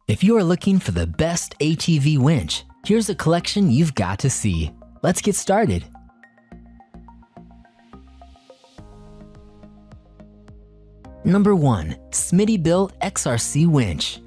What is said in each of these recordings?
If you are looking for the best ATV winch, here's a collection you've got to see. Let's get started. Number 1. Smittybilt XRC Winch.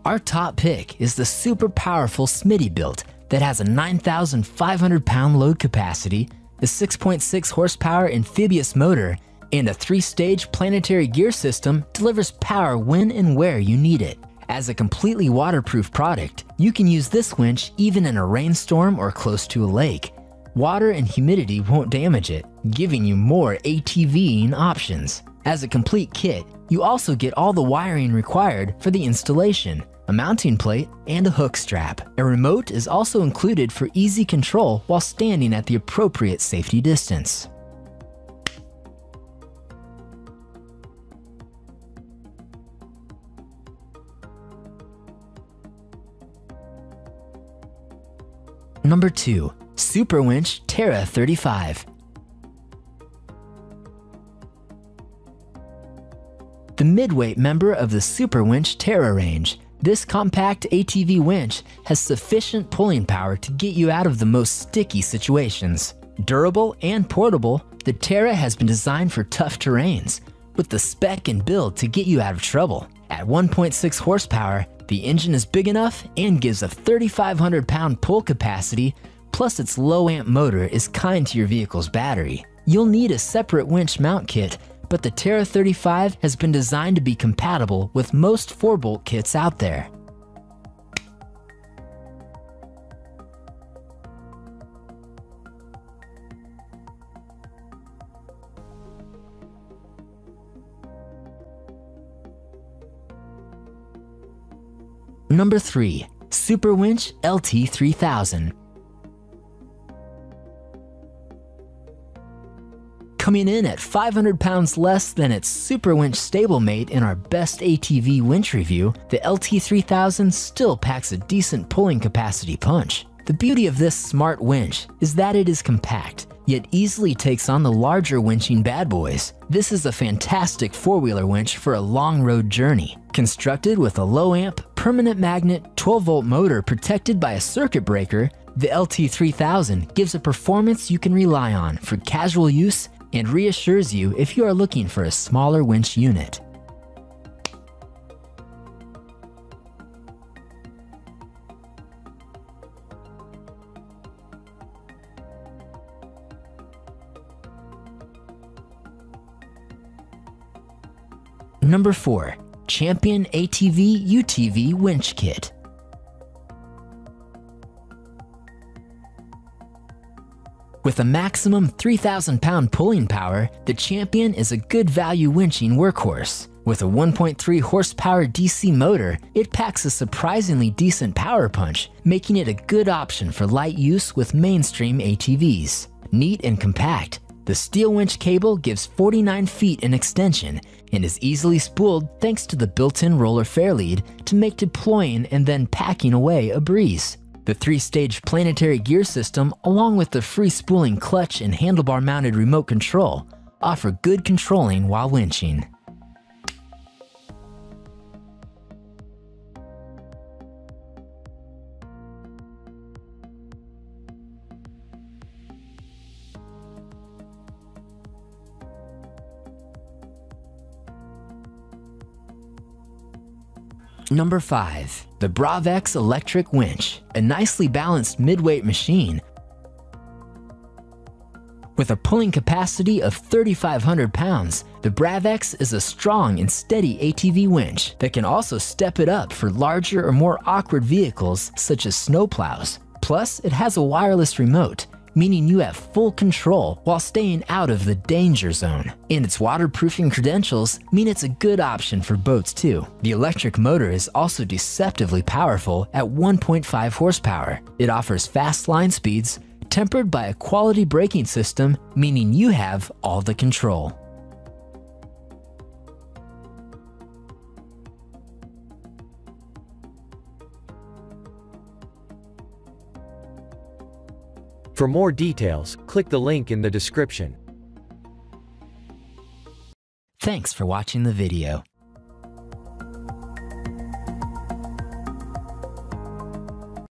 Our top pick is the super powerful Smittybilt that has a 9,500 pound load capacity, a 6.6 horsepower amphibious motor, and a 3-stage planetary gear system delivers power when and where you need it. As a completely waterproof product, you can use this winch even in a rainstorm or close to a lake. Water and humidity won't damage it, giving you more ATVing options. As a complete kit, you also get all the wiring required for the installation, a mounting plate, and a hook strap. A remote is also included for easy control while standing at the appropriate safety distance. Number 2. Superwinch Terra 35. The midweight member of the Superwinch Terra range, this compact ATV winch has sufficient pulling power to get you out of the most sticky situations. Durable and portable, the Terra has been designed for tough terrains, with the spec and build to get you out of trouble. At 1.6 horsepower, the engine is big enough and gives a 3,500 pound pull capacity, plus its low amp motor is kind to your vehicle's battery. You'll need a separate winch mount kit, but the Terra 35 has been designed to be compatible with most 4-bolt kits out there. Number 3. Superwinch LT 3000. Coming in at 500 pounds less than its Superwinch stablemate in our best ATV winch review, the LT 3000 still packs a decent pulling capacity punch. The beauty of this smart winch is that it is compact, yet easily takes on the larger winching bad boys. This is a fantastic 4-wheeler winch for a long road journey. Constructed with a low amp, permanent magnet, 12-volt motor protected by a circuit breaker, the LT 3000 gives a performance you can rely on for casual use and reassures you if you are looking for a smaller winch unit. Number 4. Champion ATV UTV Winch Kit. With a maximum 3,000 pound pulling power, the Champion is a good value winching workhorse. With a 1.3 horsepower DC motor, it packs a surprisingly decent power punch, making it a good option for light use with mainstream ATVs. Neat and compact, the steel winch cable gives 49 feet in extension and is easily spooled thanks to the built-in roller fair lead to make deploying and then packing away a breeze. The 3-stage planetary gear system, along with the free spooling clutch and handlebar-mounted remote control, offer good controlling while winching. Number 5. The Bravex Electric Winch, a nicely balanced midweight machine. With a pulling capacity of 3,500 pounds, the Bravex is a strong and steady ATV winch that can also step it up for larger or more awkward vehicles such as snowplows. Plus, it has a wireless remote, meaning you have full control while staying out of the danger zone. And its waterproofing credentials mean it's a good option for boats too. The electric motor is also deceptively powerful at 1.5 horsepower. It offers fast line speeds, tempered by a quality braking system, meaning you have all the control. For more details, click the link in the description. Thanks for watching the video.